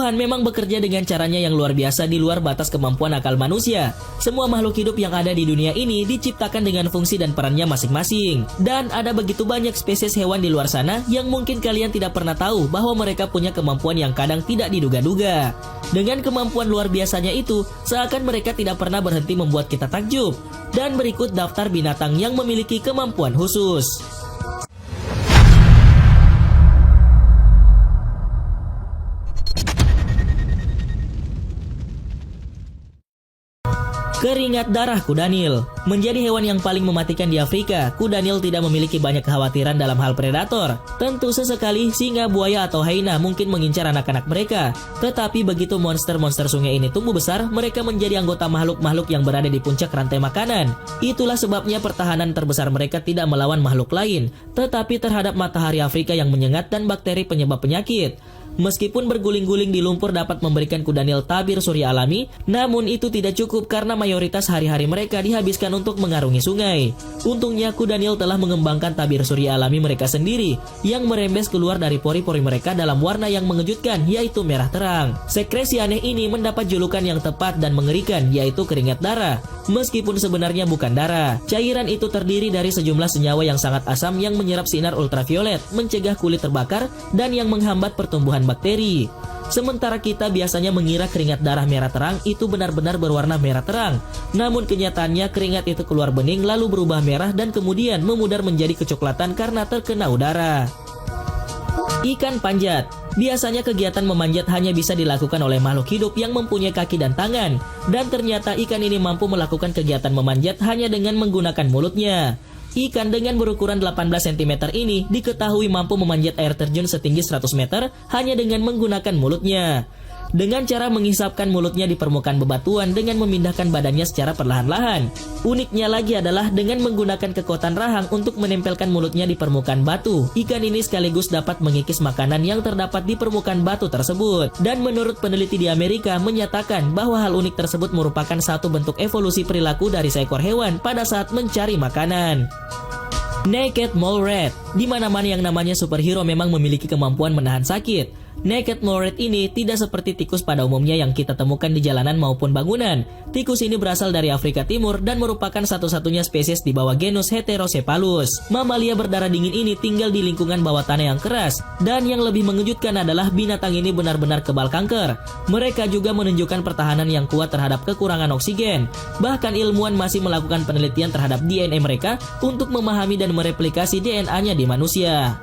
Tuhan memang bekerja dengan caranya yang luar biasa di luar batas kemampuan akal manusia. Semua makhluk hidup yang ada di dunia ini diciptakan dengan fungsi dan perannya masing-masing. Dan ada begitu banyak spesies hewan di luar sana yang mungkin kalian tidak pernah tahu bahwa mereka punya kemampuan yang kadang tidak diduga-duga. Dengan kemampuan luar biasanya itu, seakan mereka tidak pernah berhenti membuat kita takjub. Dan berikut daftar binatang yang memiliki kemampuan khusus. Keringat darah kuda Nil. Menjadi hewan yang paling mematikan di Afrika, kuda Nil tidak memiliki banyak kekhawatiran dalam hal predator. Tentu sesekali singa, buaya, atau hyena mungkin mengincar anak-anak mereka. Tetapi begitu monster-monster sungai ini tumbuh besar, mereka menjadi anggota makhluk-makhluk yang berada di puncak rantai makanan. Itulah sebabnya pertahanan terbesar mereka tidak melawan makhluk lain, tetapi terhadap matahari Afrika yang menyengat dan bakteri penyebab penyakit. Meskipun berguling-guling di lumpur dapat memberikan kuda Nil tabir surya alami, namun itu tidak cukup karena mayoritas hari-hari mereka dihabiskan untuk mengarungi sungai. Untungnya kuda Nil telah mengembangkan tabir surya alami mereka sendiri yang merembes keluar dari pori-pori mereka dalam warna yang mengejutkan, yaitu merah terang. Sekresi aneh ini mendapat julukan yang tepat dan mengerikan, yaitu keringat darah. Meskipun sebenarnya bukan darah, cairan itu terdiri dari sejumlah senyawa yang sangat asam yang menyerap sinar ultraviolet, mencegah kulit terbakar, dan yang menghambat pertumbuhan bakteri. Sementara kita biasanya mengira keringat darah merah terang itu benar-benar berwarna merah terang. Namun kenyataannya keringat itu keluar bening lalu berubah merah dan kemudian memudar menjadi kecoklatan karena terkena udara. Ikan panjat. Biasanya kegiatan memanjat hanya bisa dilakukan oleh makhluk hidup yang mempunyai kaki dan tangan. Dan ternyata ikan ini mampu melakukan kegiatan memanjat hanya dengan menggunakan mulutnya. Ikan dengan berukuran 18 cm ini diketahui mampu memanjat air terjun setinggi 100 meter hanya dengan menggunakan mulutnya. Dengan cara menghisapkan mulutnya di permukaan bebatuan dengan memindahkan badannya secara perlahan-lahan. Uniknya lagi adalah dengan menggunakan kekuatan rahang untuk menempelkan mulutnya di permukaan batu. Ikan ini sekaligus dapat mengikis makanan yang terdapat di permukaan batu tersebut. Dan menurut peneliti di Amerika menyatakan bahwa hal unik tersebut merupakan satu bentuk evolusi perilaku dari seekor hewan pada saat mencari makanan. Naked Mole Rat. Di mana-mana yang namanya superhero memang memiliki kemampuan menahan sakit. Naked Mole Rat ini tidak seperti tikus pada umumnya yang kita temukan di jalanan maupun bangunan. Tikus ini berasal dari Afrika Timur dan merupakan satu-satunya spesies di bawah genus Heterocephalus. Mamalia berdarah dingin ini tinggal di lingkungan bawah tanah yang keras. Dan yang lebih mengejutkan adalah binatang ini benar-benar kebal kanker. Mereka juga menunjukkan pertahanan yang kuat terhadap kekurangan oksigen. Bahkan ilmuwan masih melakukan penelitian terhadap DNA mereka untuk memahami dan mereplikasi DNA-nya di manusia.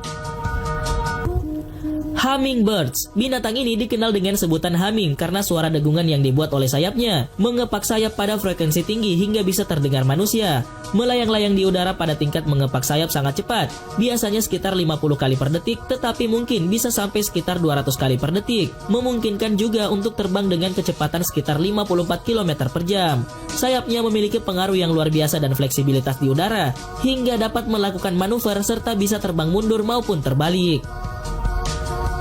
Hummingbirds. Binatang ini dikenal dengan sebutan humming karena suara degungan yang dibuat oleh sayapnya mengepak sayap pada frekuensi tinggi hingga bisa terdengar manusia. Melayang-layang di udara pada tingkat mengepak sayap sangat cepat, biasanya sekitar 50 kali per detik, tetapi mungkin bisa sampai sekitar 200 kali per detik. Memungkinkan juga untuk terbang dengan kecepatan sekitar 54 km per jam. Sayapnya memiliki pengaruh yang luar biasa dan fleksibilitas di udara, hingga dapat melakukan manuver serta bisa terbang mundur maupun terbalik.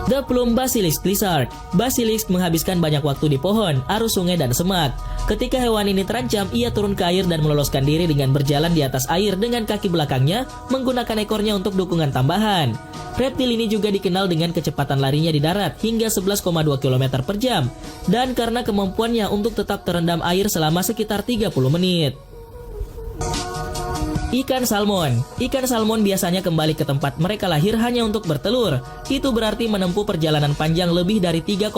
The Plume Basilisk Lizard. Basilisk menghabiskan banyak waktu di pohon, arus sungai, dan semak. Ketika hewan ini terancam, ia turun ke air dan meloloskan diri dengan berjalan di atas air dengan kaki belakangnya, menggunakan ekornya untuk dukungan tambahan. Reptil ini juga dikenal dengan kecepatan larinya di darat hingga 11,2 km per jam, dan karena kemampuannya untuk tetap terendam air selama sekitar 30 menit. Ikan salmon. Ikan salmon biasanya kembali ke tempat mereka lahir hanya untuk bertelur. Itu berarti menempuh perjalanan panjang lebih dari 3,8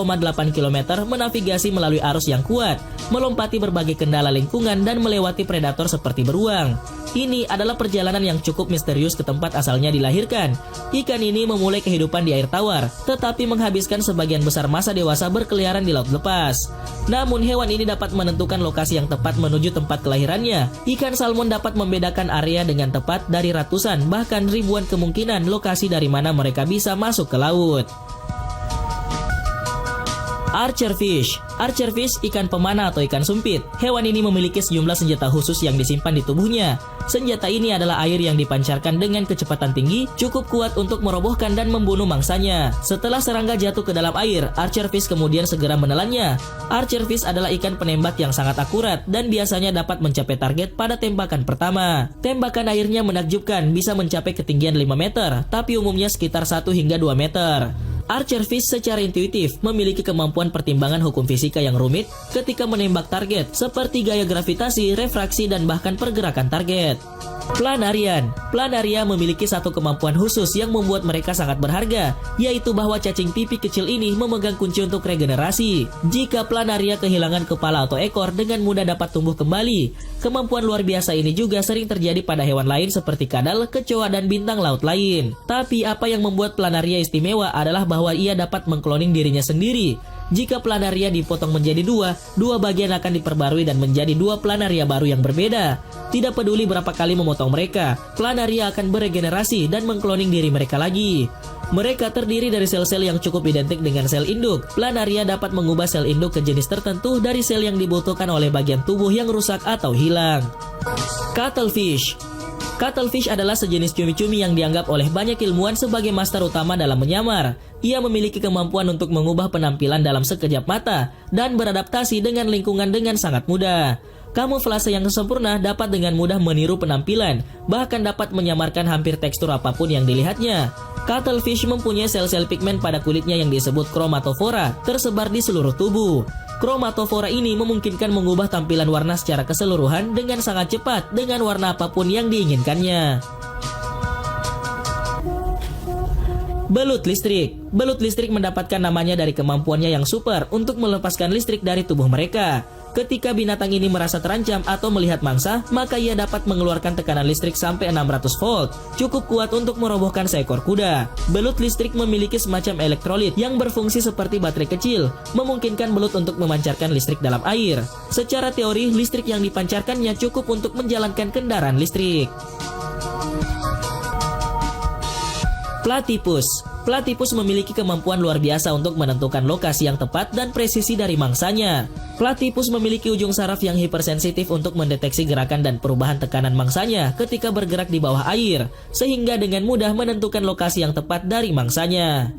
km menavigasi melalui arus yang kuat, melompati berbagai kendala lingkungan dan melewati predator seperti beruang. Ini adalah perjalanan yang cukup misterius ke tempat asalnya dilahirkan. Ikan ini memulai kehidupan di air tawar, tetapi menghabiskan sebagian besar masa dewasa berkeliaran di laut lepas. Namun hewan ini dapat menentukan lokasi yang tepat menuju tempat kelahirannya. Ikan salmon dapat membedakan area dengan tepat dari ratusan bahkan ribuan kemungkinan lokasi dari mana mereka bisa masuk ke laut. Archerfish. Archerfish ikan pemanah atau ikan sumpit. Hewan ini memiliki sejumlah senjata khusus yang disimpan di tubuhnya. Senjata ini adalah air yang dipancarkan dengan kecepatan tinggi, cukup kuat untuk merobohkan dan membunuh mangsanya. Setelah serangga jatuh ke dalam air, Archerfish kemudian segera menelannya. Archerfish adalah ikan penembak yang sangat akurat dan biasanya dapat mencapai target pada tembakan pertama. Tembakan airnya menakjubkan, bisa mencapai ketinggian 5 meter, tapi umumnya sekitar 1 hingga 2 meter. Archerfish secara intuitif memiliki kemampuan pertimbangan hukum fisika yang rumit ketika menembak target, seperti gaya gravitasi, refraksi, dan bahkan pergerakan target. Planarian memiliki satu kemampuan khusus yang membuat mereka sangat berharga, yaitu bahwa cacing pipi kecil ini memegang kunci untuk regenerasi. Jika Planaria kehilangan kepala atau ekor, dengan mudah dapat tumbuh kembali. Kemampuan luar biasa ini juga sering terjadi pada hewan lain seperti kadal, kecoa, dan bintang laut lain. Tapi apa yang membuat Planaria istimewa adalah bahwa ia dapat mengkloning dirinya sendiri. Jika Planaria dipotong menjadi dua bagian akan diperbarui dan menjadi dua Planaria baru yang berbeda. Tidak peduli berapa kali memotong mereka, Planaria akan beregenerasi dan mengkloning diri mereka lagi. Mereka terdiri dari sel-sel yang cukup identik dengan sel induk. Planaria dapat mengubah sel induk ke jenis tertentu dari sel yang dibutuhkan oleh bagian tubuh yang rusak atau hilang. Cuttlefish adalah sejenis cumi-cumi yang dianggap oleh banyak ilmuwan sebagai master utama dalam menyamar. Ia memiliki kemampuan untuk mengubah penampilan dalam sekejap mata dan beradaptasi dengan lingkungan dengan sangat mudah. Kamuflase yang sempurna dapat dengan mudah meniru penampilan, bahkan dapat menyamarkan hampir tekstur apapun yang dilihatnya. Cuttlefish mempunyai sel-sel pigmen pada kulitnya yang disebut chromatofora, tersebar di seluruh tubuh. Chromatofora ini memungkinkan mengubah tampilan warna secara keseluruhan dengan sangat cepat dengan warna apapun yang diinginkannya. Belut listrik mendapatkan namanya dari kemampuannya yang super untuk melepaskan listrik dari tubuh mereka. Ketika binatang ini merasa terancam atau melihat mangsa, maka ia dapat mengeluarkan tekanan listrik sampai 600 volt, cukup kuat untuk merobohkan seekor kuda. Belut listrik memiliki semacam elektrolit yang berfungsi seperti baterai kecil, memungkinkan belut untuk memancarkan listrik dalam air. Secara teori, listrik yang dipancarkannya cukup untuk menjalankan kendaraan listrik. Platypus memiliki kemampuan luar biasa untuk menentukan lokasi yang tepat dan presisi dari mangsanya. Platypus memiliki ujung saraf yang hipersensitif untuk mendeteksi gerakan dan perubahan tekanan mangsanya ketika bergerak di bawah air, sehingga dengan mudah menentukan lokasi yang tepat dari mangsanya.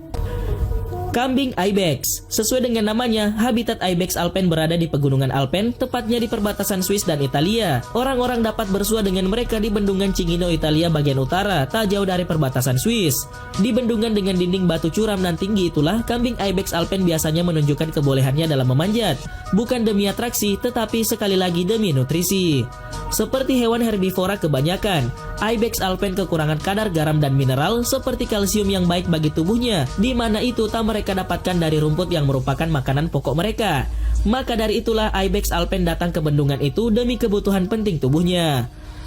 Kambing Ibex. Sesuai dengan namanya, habitat Ibex Alpen berada di pegunungan Alpen, tepatnya di perbatasan Swiss dan Italia. Orang-orang dapat bersua dengan mereka di bendungan Cingino, Italia bagian utara, tak jauh dari perbatasan Swiss. Di bendungan dengan dinding batu curam dan tinggi itulah, kambing Ibex Alpen biasanya menunjukkan kebolehannya dalam memanjat. Bukan demi atraksi, tetapi sekali lagi demi nutrisi. Seperti hewan herbivora kebanyakan, Ibex Alpen kekurangan kadar garam dan mineral seperti kalsium yang baik bagi tubuhnya, di mana itu tak mereka dapatkan dari rumput yang merupakan makanan pokok mereka. Maka dari itulah Ibex Alpen datang ke bendungan itu demi kebutuhan penting tubuhnya.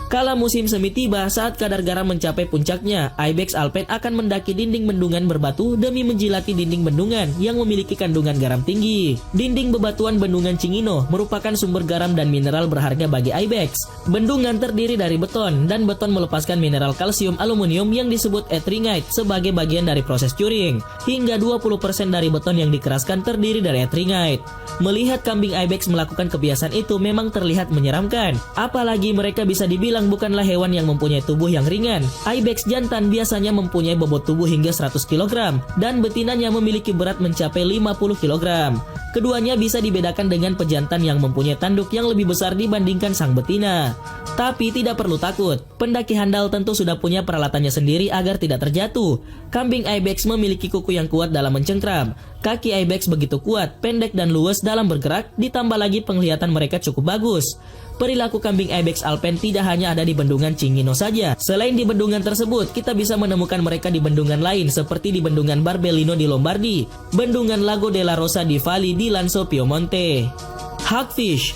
Kala musim semi tiba, saat kadar garam mencapai puncaknya, Ibex Alpen akan mendaki dinding bendungan berbatu demi menjilati dinding bendungan yang memiliki kandungan garam tinggi. Dinding bebatuan bendungan Cingino merupakan sumber garam dan mineral berharga bagi Ibex. Bendungan terdiri dari beton, dan beton melepaskan mineral kalsium aluminium yang disebut ettringite sebagai bagian dari proses curing. Hingga 20% dari beton yang dikeraskan terdiri dari ettringite. Melihat kambing Ibex melakukan kebiasaan itu memang terlihat menyeramkan. Apalagi mereka bisa dibilang bukanlah hewan yang mempunyai tubuh yang ringan. Ibex jantan biasanya mempunyai bobot tubuh hingga 100 kg dan betinanya memiliki berat mencapai 50 kg. Keduanya bisa dibedakan dengan pejantan yang mempunyai tanduk yang lebih besar dibandingkan sang betina. Tapi tidak perlu takut, pendaki handal tentu sudah punya peralatannya sendiri agar tidak terjatuh. Kambing Ibex memiliki kuku yang kuat dalam mencengkram. Kaki Ibex begitu kuat, pendek dan luwes dalam bergerak, ditambah lagi penglihatan mereka cukup bagus. Perilaku kambing Ibex Alpen tidak hanya ada di bendungan Cingino saja. Selain di bendungan tersebut, kita bisa menemukan mereka di bendungan lain seperti di bendungan Barbellino di Lombardi, bendungan Lago della Rosa di Valli di Lanzo Piemonte. Hagfish,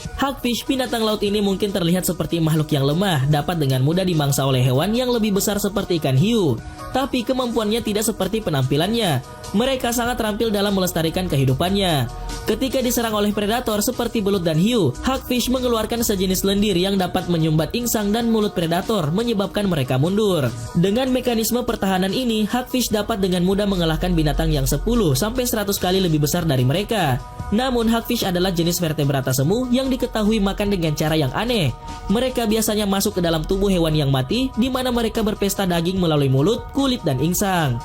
binatang laut ini mungkin terlihat seperti makhluk yang lemah, dapat dengan mudah dimangsa oleh hewan yang lebih besar seperti ikan hiu. Tapi kemampuannya tidak seperti penampilannya. Mereka sangat terampil dalam melestarikan kehidupannya. Ketika diserang oleh predator seperti belut dan hiu, hagfish mengeluarkan sejenis lendir yang dapat menyumbat insang dan mulut predator, menyebabkan mereka mundur. Dengan mekanisme pertahanan ini, hagfish dapat dengan mudah mengalahkan binatang yang 10-100 kali lebih besar dari mereka. Namun hagfish adalah jenis vertebrata semu yang diketahui makan dengan cara yang aneh. Mereka biasanya masuk ke dalam tubuh hewan yang mati, di mana mereka berpesta daging melalui mulut, kulit, dan insang.